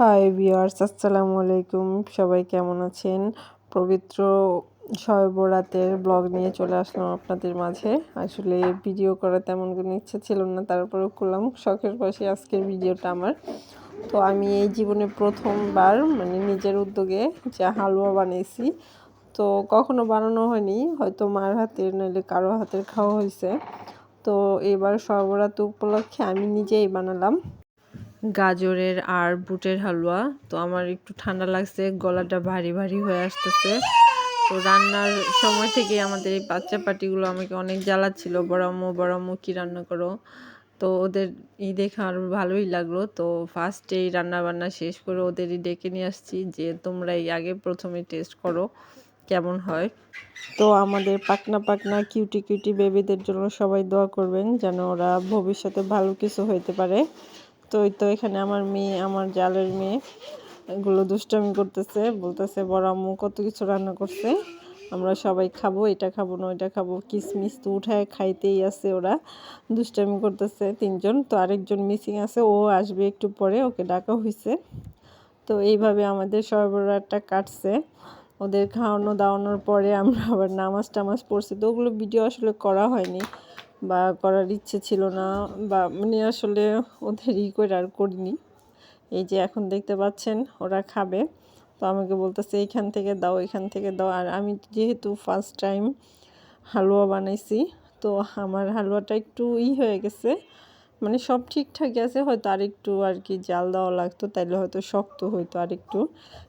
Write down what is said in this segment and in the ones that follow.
Hi viewers, আসসালামু আলাইকুম। সবাই কেমন আছেন? পবিত্র শবে বরাতের ব্লগ নিয়ে চলে আসলাম আপনাদের মাঝে। আসলে ভিডিও করার তেমন কোনো ইচ্ছা ছিল না, তারপরেও করলাম। শখের বশে আজকের ভিডিওটা আমার। তো আমি এই জীবনে প্রথমবার নিজের উদ্যোগে যে হালুয়া বানিয়েছি। তো কখনো বানানো হয়নি, হয়তো মার হাতের নইলে কারো হাতের খাওয়া হয়েছে। তো এবার শবে বরাত উপলক্ষে আমি নিজেই বানালাম গাজরের আর বুটের হালুয়া। তো আমার একটু ঠান্ডা লাগছে, গলাটা ভারী ভারী হয়ে আসতেছে। তো রান্নার সময় থেকে আমাদের এই বাচ্চা পাটিগুলো আমাকে অনেক জ্বালাচ্ছিল, বড়াম্মু কি রান্না করো। তো ওদের দেখে আর ভালোই লাগলো। তো ফার্স্টেই রান্না বান্না শেষ করে ওদেরই ডেকে নিয়ে আসছি যে তোমরা এই আগে প্রথমে টেস্ট করো কেমন হয়। তো আমাদের পাকনা পাকনা কিউটি কিউটি বেবিদের জন্য সবাই দোয়া করবেন যেন ওরা ভবিষ্যতে ভালো কিছু হইতে পারে। তো এখানে আমার মেয়ে, আমার জালের মেয়ে, এগুলো দুষ্টামি করতেছে, বলতেছে বড় আম্মু কত কিছু রান্না করছে, আমরা সবাই খাবো, এটা খাবো না ওইটা খাবো। কিসমিস তো উঠায় খাইতেই আছে, ওরা দুষ্টামি করতেছে তিনজন। তো আরেকজন মিসিং আছে, ও আসবে একটু পরে, ওকে ডাকা হয়েছে। তো এইভাবে আমাদের শবে বরাতটা কাটছে। ওদের খাওয়ানো দাওয়ানোর পরে আমরা আবার নামাজ টামাজ পড়ছি। তো ওগুলো ভিডিও আসলে করা হয়নি বা করার ইচ্ছে ছিল না, বা আসলে ওদের করে আর করিনি। এই যে এখন দেখতে পাচ্ছেন ওরা খাবে। তো আমাকে বলতেছে এইখান থেকে দাও, এখান থেকে দাও। আর আমি যেহেতু ফার্স্ট টাইম হালুয়া বানাইছি, তো আমার হালুয়াটা একটু হয়ে গেছে, সব ঠিকঠাকই আছে, হয়তো আরেকটু আর কি জাল দেওয়া লাগতো, তাইলে হয়তো শক্ত হইতো আরেকটু।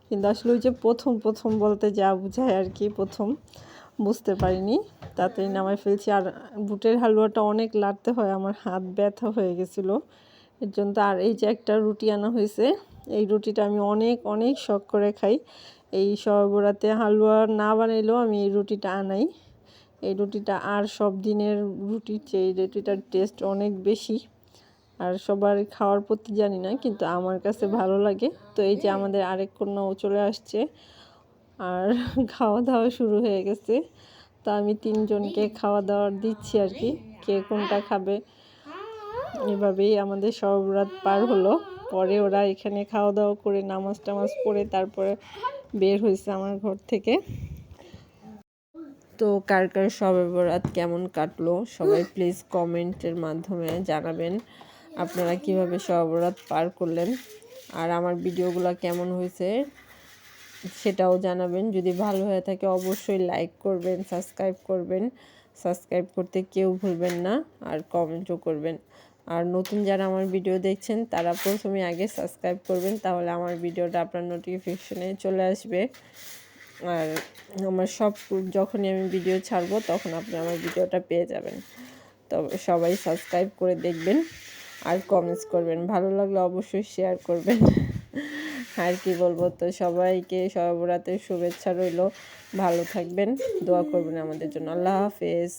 কিন্তু আসলে ওই যে প্রথম বলতে যা বোঝায় আর কি, প্রথম বুঝতে পারিনি, তাড়াতাড়ি নামাই ফেলছি। আর বুটের হালুয়াটা অনেক লাড়তে হয়, আমার হাত ব্যথা হয়ে গেছিলো এর জন্য। আর এই যে একটা রুটি আনা হয়েছে, এই রুটিটা আমি অনেক অনেক শখ করে খাই। এই শবে বরাতে হালুয়া না বানাইলেও আমি এই রুটিটা আনাই। এই রুটিটা আর সব দিনের রুটির চেয়ে এই রুটিটার টেস্ট অনেক বেশি। আর সবার খাওয়ার প্রতি জানি না, কিন্তু আমার কাছে ভালো লাগে। তো এই যে আমাদের আরেক কন্যাও চলে আসছে, আর খাওয়া দাওয়া শুরু হয়ে গেছে। তো আমি তিনজনকে খাওয়া দাওয়া দিচ্ছি আর কি, কে কোনটা খাবে। এভাবেই আমাদের শবে বরাত পার হলো। পরে ওরা এখানে খাওয়া দাওয়া করে নামাজ টামাজ পড়ে তারপরে বের হয়েছে আমার ঘর থেকে। তো কার কার শবে বরাত কেমন কাটলো সবাই প্লিজ কমেন্টের মাধ্যমে জানাবেন, আপনারা কিভাবে শবে বরাত পার করলেন। আর আমার ভিডিওগুলো কেমন হয়েছে সেটাও জানাবেন। যদি ভালো হয়ে থাকে অবশ্যই লাইক করবেন, সাবস্ক্রাইব করবেন। সাবস্ক্রাইব করতে কেউ ভুলবেন না, আর কমেন্টও করবেন। আর নতুন যারা আমার ভিডিও দেখছেন তারা প্রথমে আগে সাবস্ক্রাইব করবেন, তাহলে আমার ভিডিওটা আপনার নোটিফিকেশনে চলে আসবে। আর আমার যখনই আমি ভিডিও ছাড়বো তখন আপনি আমার ভিডিওটা পেয়ে যাবেন। তো সবাই সাবস্ক্রাইব করে দেখবেন আর কমেন্টস করবেন, ভালো লাগলে অবশ্যই শেয়ার করবেন। আর কি বলবো, তো সবাইকে শবে বরাতের শুভেচ্ছা রইল। ভালো থাকবেন, দোয়া করবেন আমাদের জন্য। আল্লাহ হাফেজ।